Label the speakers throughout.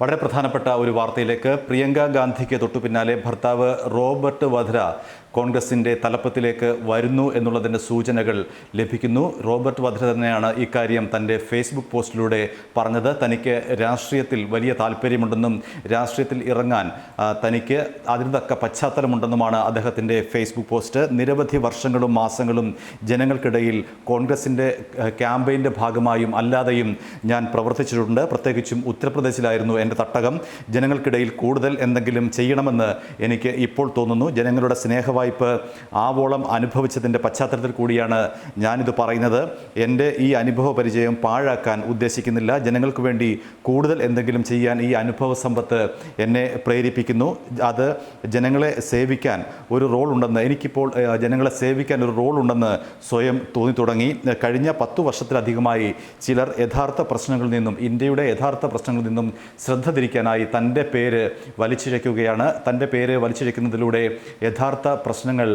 Speaker 1: വളരെ പ്രധാനപ്പെട്ട ഒരു വാർത്തയിലേക്ക്. പ്രിയങ്ക ഗാന്ധിക്ക് തൊട്ടുപിന്നാലെ ഭർത്താവ് റോബർട്ട് വദ്ര കോൺഗ്രസിൻ്റെ തലപ്പത്തിലേക്ക് വരുന്നു എന്നുള്ളതിൻ്റെ സൂചനകൾ ലഭിക്കുന്നു. റോബർട്ട് വദ്ര തന്നെയാണ് ഇക്കാര്യം തൻ്റെ ഫേസ്ബുക്ക് പോസ്റ്റിലൂടെ പറഞ്ഞത്. തനിക്ക് രാഷ്ട്രീയത്തിൽ വലിയ താല്പര്യമുണ്ടെന്നും രാഷ്ട്രീയത്തിൽ ഇറങ്ങാൻ തനിക്ക് അതിന് തക്ക പശ്ചാത്തലമുണ്ടെന്നുമാണ് അദ്ദേഹത്തിൻ്റെ ഫേസ്ബുക്ക് പോസ്റ്റ്. നിരവധി വർഷങ്ങളും മാസങ്ങളും ജനങ്ങൾക്കിടയിൽ കോൺഗ്രസിൻ്റെ ക്യാമ്പയിൻ്റെ ഭാഗമായും അല്ലാതെയും ഞാൻ പ്രവർത്തിച്ചിട്ടുണ്ട്. പ്രത്യേകിച്ചും ഉത്തർപ്രദേശിലായിരുന്നു എൻ്റെ തട്ടകം. ജനങ്ങൾക്കിടയിൽ കൂടുതൽ എന്തെങ്കിലും ചെയ്യണമെന്ന് എനിക്ക് ഇപ്പോൾ തോന്നുന്നു. ജനങ്ങളുടെ സ്നേഹവായ്പ ആവോളം അനുഭവിച്ചതിൻ്റെ പശ്ചാത്തലത്തിൽ കൂടിയാണ് ഞാനിത് പറയുന്നത്. എൻ്റെ ഈ അനുഭവ പരിചയം പാഴാക്കാൻ ഉദ്ദേശിക്കുന്നില്ല. ജനങ്ങൾക്ക് വേണ്ടി കൂടുതൽ എന്തെങ്കിലും ചെയ്യാൻ ഈ അനുഭവ സമ്പത്ത് എന്നെ പ്രേരിപ്പിക്കുന്നു. അത് ജനങ്ങളെ സേവിക്കാൻ ഒരു റോൾ ഉണ്ടെന്ന് എനിക്കിപ്പോൾ ജനങ്ങളെ സേവിക്കാൻ ഒരു റോൾ ഉണ്ടെന്ന് സ്വയം തോന്നി തുടങ്ങി. കഴിഞ്ഞ 10 വർഷത്തിലധികമായി ചിലർ യഥാർത്ഥ പ്രശ്നങ്ങളിൽ നിന്നും, ഇന്ത്യയുടെ യഥാർത്ഥ പ്രശ്നങ്ങളിൽ നിന്നും ശ്രദ്ധ തിരിക്കാനായി തൻ്റെ പേര് വലിച്ചിഴയ്ക്കുകയാണ്. തൻ്റെ പേര് വലിച്ചിഴയ്ക്കുന്നതിലൂടെ യഥാർത്ഥ പ്രശ്നങ്ങൾ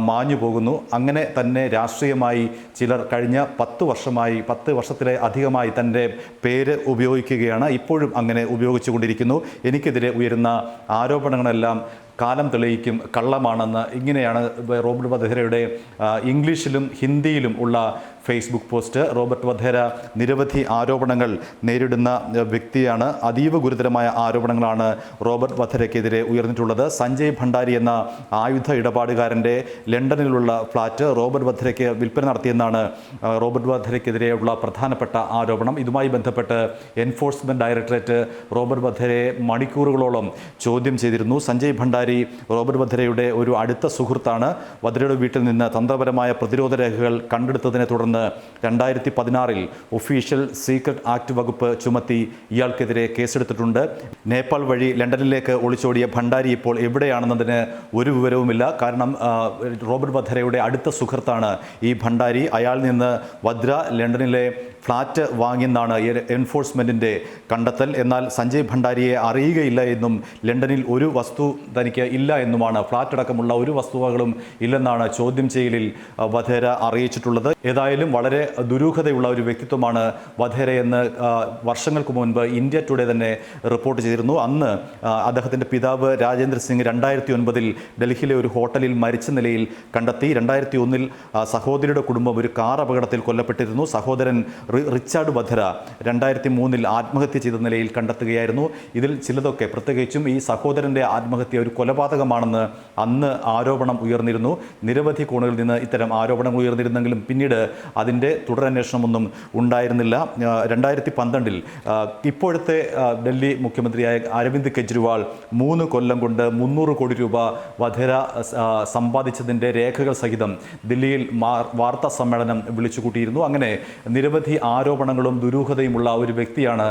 Speaker 1: മാഞ്ഞു പോകുന്നു. അങ്ങനെ തന്നെ രാഷ്ട്രീയമായി ചിലർ കഴിഞ്ഞ 10 വർഷത്തിലെ അധികമായി തൻ്റെ പേര് ഉപയോഗിക്കുകയാണ്. ഇപ്പോഴും അങ്ങനെ ഉപയോഗിച്ചുകൊണ്ടിരിക്കുന്നു. എനിക്കെതിരെ ഉയരുന്ന ആരോപണങ്ങളെല്ലാം കാലം തെളിയിക്കും, കള്ളമാണെന്ന്. ഇങ്ങനെയാണ് റോബർട്ട് വധേരയുടെ ഇംഗ്ലീഷിലും ഹിന്ദിയിലും ഉള്ള ഫേസ്ബുക്ക് പോസ്റ്റ്. റോബർട്ട് വധേര നിരവധി ആരോപണങ്ങൾ നേരിടുന്ന വ്യക്തിയാണ്. അതീവ ഗുരുതരമായ ആരോപണങ്ങളാണ് റോബർട്ട് വധേരയ്ക്കെതിരെ ഉയർന്നിട്ടുള്ളത്. സഞ്ജയ് ഭണ്ഡാരി എന്ന ആയുധ ഇടപാടുകാരൻ്റെ ലണ്ടനിലുള്ള ഫ്ലാറ്റ് റോബർട്ട് വധേരയ്ക്ക് വിൽപ്പന നടത്തിയെന്നാണ് റോബർട്ട് വധേരയ്ക്കെതിരെയുള്ള പ്രധാനപ്പെട്ട ആരോപണം. ഇതുമായി ബന്ധപ്പെട്ട് എൻഫോഴ്സ്മെൻറ്റ് ഡയറക്ടറേറ്റ് റോബർട്ട് വധേരയെ മണിക്കൂറുകളോളം ചോദ്യം ചെയ്തിരുന്നു. സഞ്ജയ് ഭണ്ഡാരി റോബർട്ട് വധേരയുടെ ഒരു അടുത്ത സുഹൃത്താണ്. വധേരയുടെ വീട്ടിൽ നിന്ന് തന്ത്രപരമായ പ്രതിരോധ രേഖകൾ കണ്ടെടുത്തതിനെ തുടർന്ന് 2016 ഒഫീഷ്യൽ സീക്രട്ട് ആക്ട് വകുപ്പ് ചുമത്തി ഇയാൾക്കെതിരെ കേസെടുത്തിട്ടുണ്ട്. നേപ്പാൾ വഴി ലണ്ടനിലേക്ക് ഒളിച്ചോടിയ ഭണ്ഡാരി ഇപ്പോൾ എവിടെയാണെന്നതിന് ഒരു വിവരവുമില്ല. കാരണം റോബർട്ട് വധേരയുടെ അടുത്ത സുഹൃത്താണ് ഈ ഭണ്ഡാരി. അയാളിൽ നിന്ന് വദ്ര ലണ്ടനിലെ ഫ്ലാറ്റ് വാങ്ങിയെന്നാണ് എൻഫോഴ്സ്മെൻറ്റിൻ്റെ കണ്ടെത്തൽ. എന്നാൽ സഞ്ജയ് ഭണ്ഡാരിയെ അറിയുകയില്ല എന്നും ലണ്ടനിൽ ഒരു വസ്തു തനിക്ക് ഇല്ല എന്നുമാണ്, ഫ്ലാറ്റ് അടക്കമുള്ള ഒരു വസ്തുവകളും ഇല്ലെന്നാണ് ചോദ്യം ചെയ്യലിൽ വധേര അറിയിച്ചിട്ടുള്ളത്. ഏതായാലും വളരെ ദുരൂഹതയുള്ള ഒരു വ്യക്തിത്വമാണ് വധേരയെന്ന് വർഷങ്ങൾക്ക് മുൻപ് ഇന്ത്യ ടുഡേ തന്നെ റിപ്പോർട്ട് ചെയ്തിരുന്നു. അന്ന് അദ്ദേഹത്തിൻ്റെ പിതാവ് രാജേന്ദ്ര സിംഗ് 2009 ഡൽഹിയിലെ ഒരു ഹോട്ടലിൽ മരിച്ച നിലയിൽ കണ്ടെത്തി. 2001 സഹോദരിയുടെ കുടുംബം ഒരു കാർ അപകടത്തിൽ കൊല്ലപ്പെട്ടിരുന്നു. സഹോദരൻ റിച്ചാർഡ് വധേര 2003 ആത്മഹത്യ ചെയ്ത നിലയിൽ കണ്ടെത്തുകയായിരുന്നു. ഇതിൽ ചിലതൊക്കെ, പ്രത്യേകിച്ചും ഈ സഹോദരൻ്റെ ആത്മഹത്യ ഒരു കൊലപാതകമാണെന്ന് അന്ന് ആരോപണം ഉയർന്നിരുന്നു. നിരവധി കോണുകളിൽ നിന്ന് ഇത്തരം ആരോപണങ്ങൾ ഉയർന്നിരുന്നെങ്കിലും പിന്നീട് അതിൻ്റെ തുടരന്വേഷണമൊന്നും ഉണ്ടായിരുന്നില്ല. 2012 ഇപ്പോഴത്തെ ഡൽഹി മുഖ്യമന്ത്രിയായ അരവിന്ദ് കെജ്രിവാൾ 3 കൊല്ലം കൊണ്ട് 300 കോടി രൂപ വധേര സമ്പാദിച്ചതിൻ്റെ രേഖകൾ സഹിതം ദില്ലിയിൽ വാർത്താ സമ്മേളനം വിളിച്ചുകൂട്ടിയിരുന്നു. അങ്ങനെ നിരവധി ആരോപണങ്ങളും ദുരൂഹതയുമുള്ള ഒരു വ്യക്തിയാണ്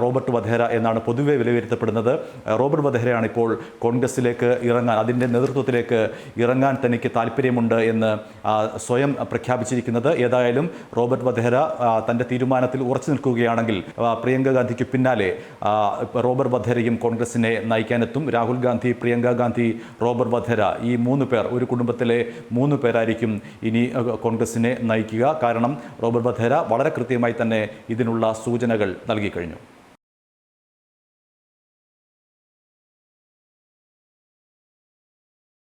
Speaker 1: റോബർട്ട് വധേര എന്നാണ് പൊതുവെ വിലയിരുത്തപ്പെടുന്നത്. റോബർട്ട് വധേരയാണ് ഇപ്പോൾ കോൺഗ്രസിലേക്ക് ഇറങ്ങാൻ, അതിൻ്റെ നേതൃത്വത്തിലേക്ക് ഇറങ്ങാൻ തനിക്ക് താല്പര്യമുണ്ട് എന്ന് സ്വയം പ്രഖ്യാപിച്ചിരിക്കുന്നത്. ഏതായാലും റോബർട്ട് വധേര തൻ്റെ തീരുമാനത്തിൽ ഉറച്ചു നിൽക്കുകയാണെങ്കിൽ പ്രിയങ്ക ഗാന്ധിക്ക് പിന്നാലെ റോബർട്ട് വധേരയും കോൺഗ്രസിനെ നയിക്കാനെത്തും. രാഹുൽ ഗാന്ധി, പ്രിയങ്ക ഗാന്ധി, റോബർട്ട് വധേര, ഈ 3 പേർ, ഒരു കുടുംബത്തിലെ 3 പേരായിരിക്കും ഇനി കോൺഗ്രസിനെ നയിക്കുക. കാരണം റോബർട്ട് വധേര വളരെ കൃത്യമായി തന്നെ ഇതിനുള്ള സൂചനകൾ നൽകിക്കഴിഞ്ഞു.